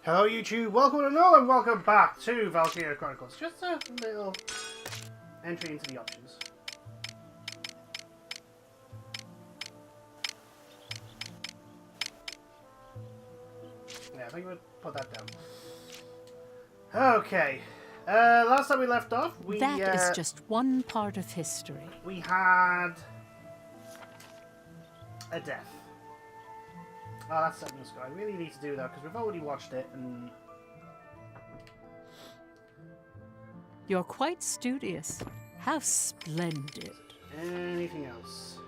Hello YouTube, welcome to Noel and welcome back to Valkyria Chronicles. Just a little entry into the options. Yeah, I think we'll put that down. Okay, last time we left off, That is just one part of history. We had a death. Oh, that's something I really need to do though, because we've already watched it and... You're quite studious. How splendid. Anything else?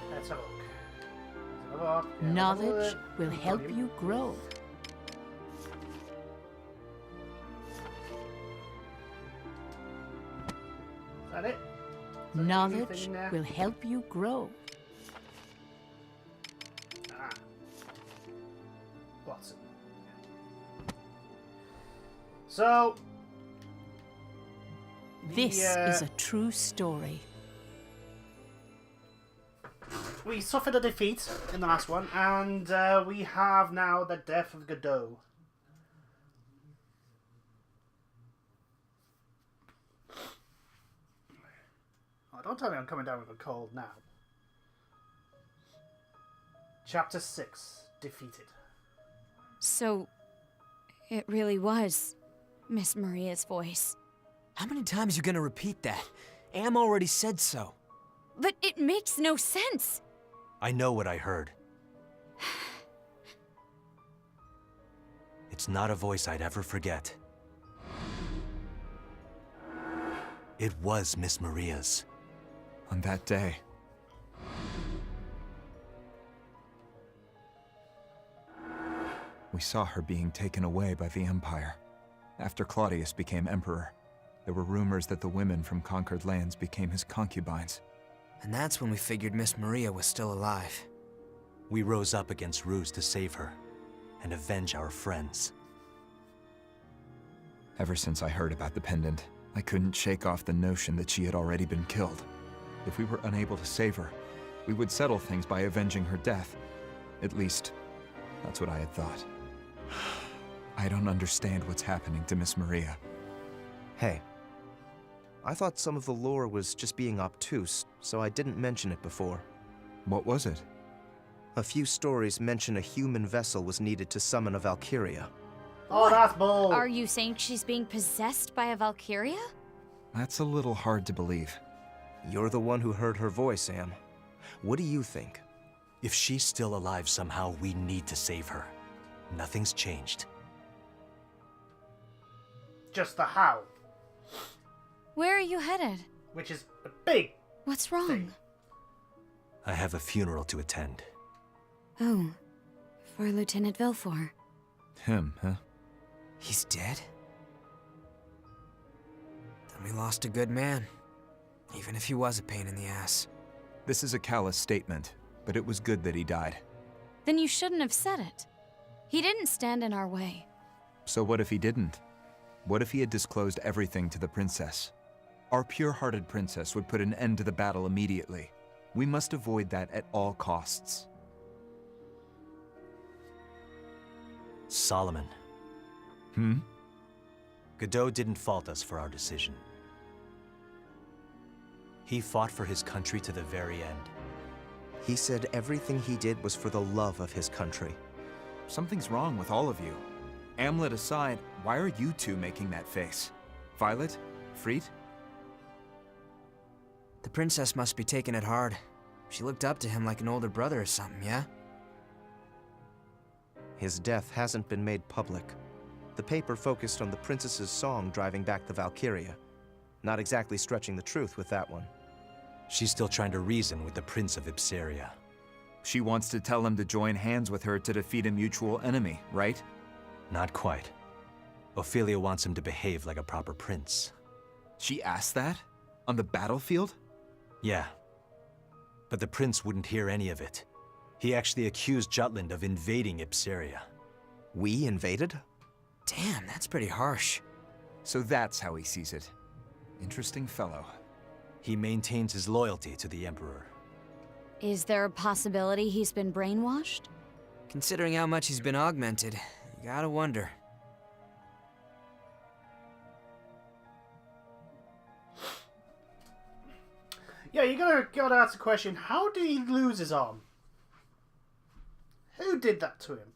Let's have a look. Knowledge will help you grow. Is that it? Knowledge will help you grow. Ah. Watson. So... This is a true story. We suffered a defeat in the last one, and we have now the death of Godot. Oh, don't tell me I'm coming down with a cold now. Chapter 6, Defeated. So, it really was Miss Maria's voice. How many times are you gonna repeat that? Am already said so. But it makes no sense. I know what I heard. It's not a voice I'd ever forget. It was Miss Maria's. On that day. We saw her being taken away by the Empire. After Claudius became Emperor, there were rumors that the women from conquered lands became his concubines. And that's when we figured Miss Maria was still alive. We rose up against Ruzi to save her, and avenge our friends. Ever since I heard about the pendant, I couldn't shake off the notion that she had already been killed. If we were unable to save her, we would settle things by avenging her death. At least, that's what I had thought. I don't understand what's happening to Miss Maria. Hey, I thought some of the lore was just being obtuse, so I didn't mention it before. What was it? A few stories mention a human vessel was needed to summon a Valkyria. Oh, that's bold! Are you saying she's being possessed by a Valkyria? That's a little hard to believe. You're the one who heard her voice, Sam. What do you think? If she's still alive somehow, we need to save her. Nothing's changed. Just the how. Where are you headed? Which is a big... What's wrong? thing. I have a funeral to attend. Oh, for Lieutenant Villefort. Him, huh? He's dead? Then we lost a good man. Even if he was a pain in the ass. This is a callous statement, but it was good that he died. Then you shouldn't have said it. He didn't stand in our way. So what if he didn't? What if he had disclosed everything to the princess? Our pure-hearted princess would put an end to the battle immediately. We must avoid that at all costs. Solomon. Godot didn't fault us for our decision. He fought for his country to the very end. He said everything he did was for the love of his country. Something's wrong with all of you. Amlet aside, why are you two making that face? Violet? Freet? The princess must be taking it hard. She looked up to him like an older brother or something, yeah? His death hasn't been made public. The paper focused on the princess's song driving back the Valkyria. Not exactly stretching the truth with that one. She's still trying to reason with the Prince of Ipsaria. She wants to tell him to join hands with her to defeat a mutual enemy, right? Not quite. Ophelia wants him to behave like a proper prince. She asked that? On the battlefield? Yeah. But the prince wouldn't hear any of it. He actually accused Jutland of invading Ipsaria. We invaded? Damn, that's pretty harsh. So that's how he sees it. Interesting fellow. He maintains his loyalty to the Emperor. Is there a possibility he's been brainwashed? Considering how much he's been augmented, you gotta wonder. Yeah, you gotta ask the question, how did he lose his arm? Who did that to him?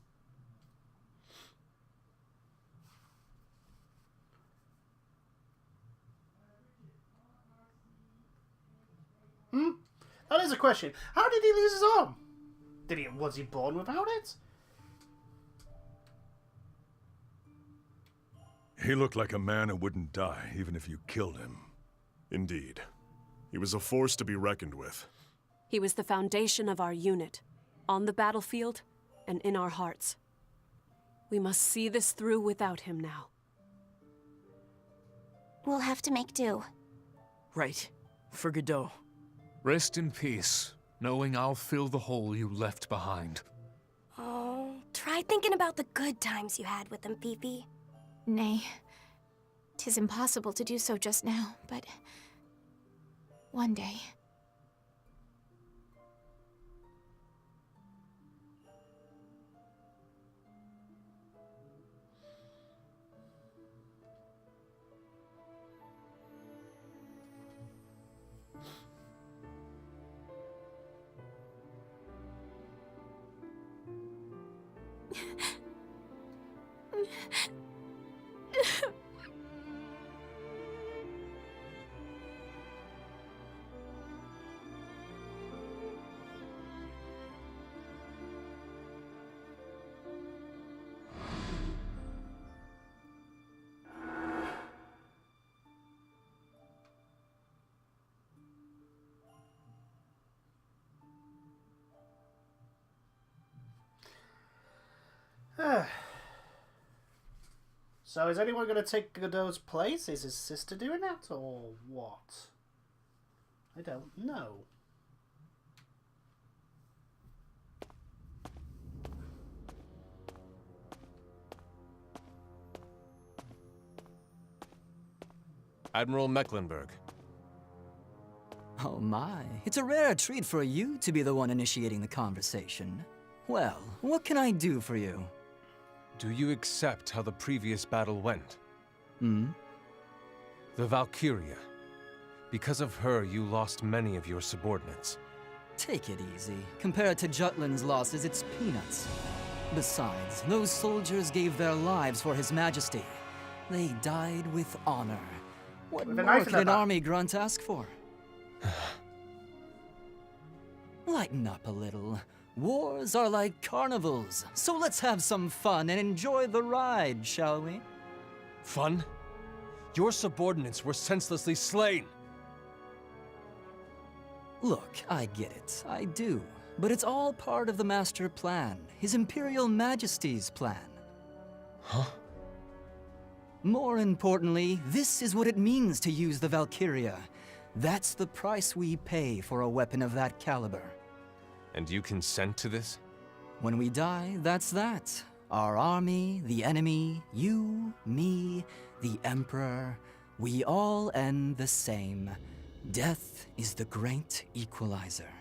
That is a question. How did he lose his arm? Was he born without it? He looked like a man who wouldn't die, even if you killed him. Indeed. He was a force to be reckoned with. He was the foundation of our unit, on the battlefield and in our hearts. We must see this through without him now. We'll have to make do. Right. For Godot. Rest in peace, knowing I'll fill the hole you left behind. Oh, try thinking about the good times you had with him, Fifi. Nay, 'tis impossible to do so just now, but one day. So is anyone going to take Godot's place? Is his sister doing that, or what? I don't know. Admiral Mecklenburg. Oh my, it's a rare treat for you to be the one initiating the conversation. Well, what can I do for you? Do you accept how the previous battle went? Hmm? The Valkyria. Because of her, you lost many of your subordinates. Take it easy. Compared to Jutland's losses, it's peanuts. Besides, those soldiers gave their lives for His Majesty. They died with honor. What more could an army grunt ask for? Lighten up a little. Wars are like carnivals, so let's have some fun and enjoy the ride, shall we? Fun? Your subordinates were senselessly slain! Look, I get it, I do. But it's all part of the master plan, His Imperial Majesty's plan. Huh? More importantly, this is what it means to use the Valkyria. That's the price we pay for a weapon of that caliber. And you consent to this? When we die, that's that. Our army, the enemy, you, me, the Emperor, we all end the same. Death is the great equalizer.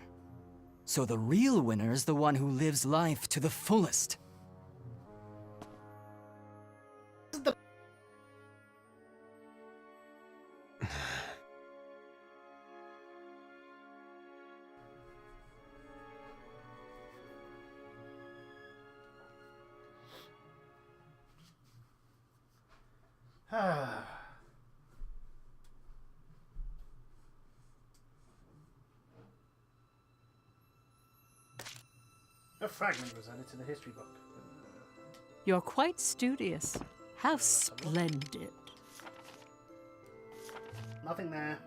So the real winner is the one who lives life to the fullest. A fragment was added to the history book. You're quite studious. How splendid. Nothing there.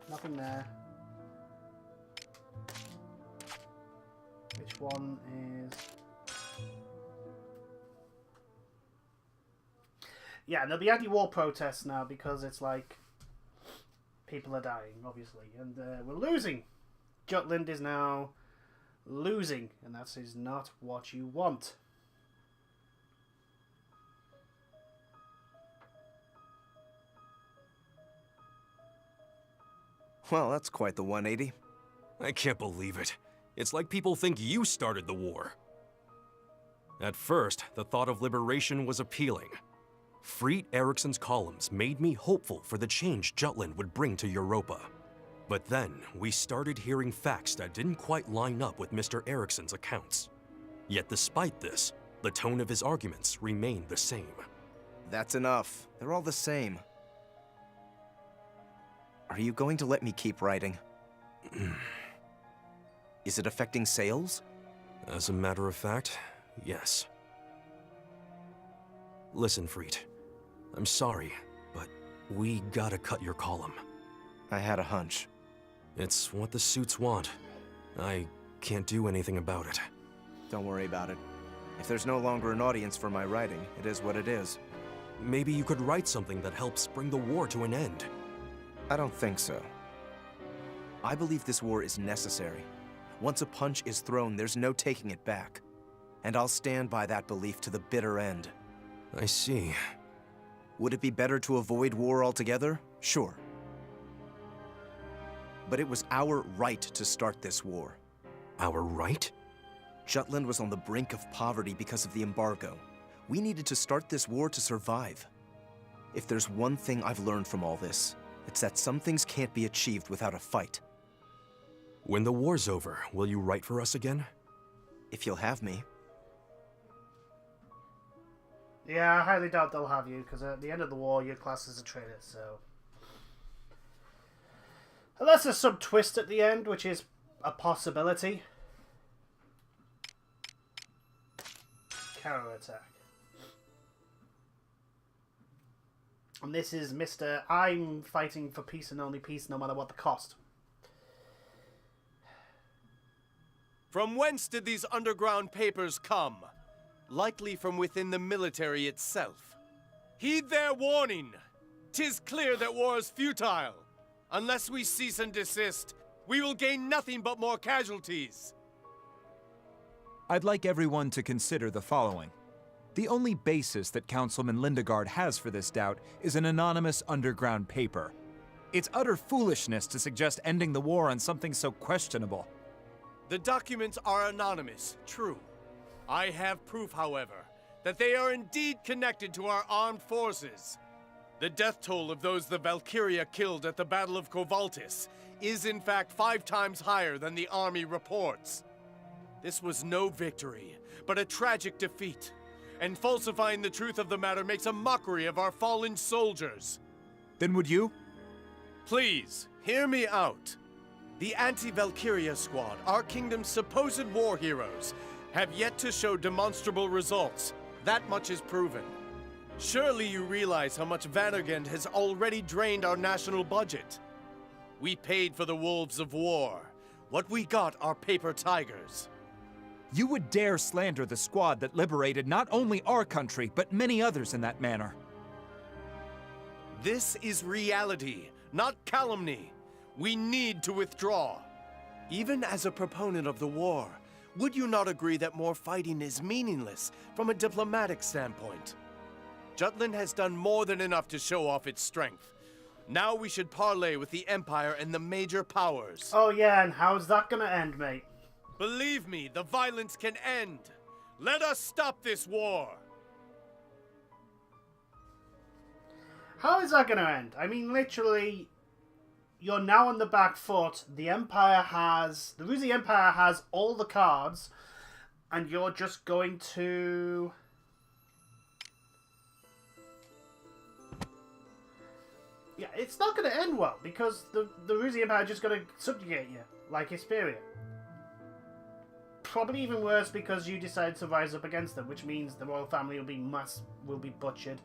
Nothing there. Which one is... Yeah, and there'll be anti-war protests now because it's like... people are dying, obviously, and we're losing. Jutland is now losing, and that is not what you want. Well, that's quite the 180. I can't believe it. It's like people think you started the war. At first, the thought of liberation was appealing. Friet Eriksson's columns made me hopeful for the change Jutland would bring to Europa. But then, we started hearing facts that didn't quite line up with Mr. Eriksson's accounts. Yet despite this, the tone of his arguments remained the same. That's enough. They're all the same. Are you going to let me keep writing? Is it affecting sales? As a matter of fact, yes. Listen, Friet. I'm sorry, but we gotta cut your column. I had a hunch. It's what the suits want. I can't do anything about it. Don't worry about it. If there's no longer an audience for my writing, it is what it is. Maybe you could write something that helps bring the war to an end. I don't think so. I believe this war is necessary. Once a punch is thrown, there's no taking it back. And I'll stand by that belief to the bitter end. I see. Would it be better to avoid war altogether? Sure. But it was our right to start this war. Our right? Jutland was on the brink of poverty because of the embargo. We needed to start this war to survive. If there's one thing I've learned from all this, it's that some things can't be achieved without a fight. When the war's over, will you write for us again? If you'll have me. Yeah, I highly doubt they'll have you, because at the end of the war, you're classed as a traitor, so... Unless there's some twist at the end, which is a possibility. Counter-attack. And this is Mr. I'm fighting for peace and only peace, no matter what the cost. From whence did these underground papers come? Likely from within the military itself. Heed their warning! 'Tis clear that war is futile. Unless we cease and desist, we will gain nothing but more casualties. I'd like everyone to consider the following. The only basis that Councilman Lindegard has for this doubt is an anonymous underground paper. It's utter foolishness to suggest ending the war on something so questionable. The documents are anonymous, true. I have proof, however, that they are indeed connected to our armed forces. The death toll of those the Valkyria killed at the Battle of Kovaltis is in fact 5 times higher than the army reports. This was no victory, but a tragic defeat. And falsifying the truth of the matter makes a mockery of our fallen soldiers. Then would you? Please, hear me out. The anti-Valkyria squad, our kingdom's supposed war heroes, have yet to show demonstrable results. That much is proven. Surely you realize how much Vandergand has already drained our national budget. We paid for the wolves of war. What we got are paper tigers. You would dare slander the squad that liberated not only our country, but many others in that manner. This is reality, not calumny. We need to withdraw. Even as a proponent of the war, would you not agree that more fighting is meaningless from a diplomatic standpoint? Jutland has done more than enough to show off its strength. Now we should parley with the Empire and the major powers. Oh yeah, and how's that gonna end, mate? Believe me, the violence can end. Let us stop this war. How is that gonna end? I mean, literally, you're now on the back foot. The Ruzi Empire has all the cards, and you're just going to... Yeah, it's not going to end well, because the Ruzi Empire are just going to subjugate you, like Hesperia. Probably even worse because you decide to rise up against them, which means the royal family will be butchered.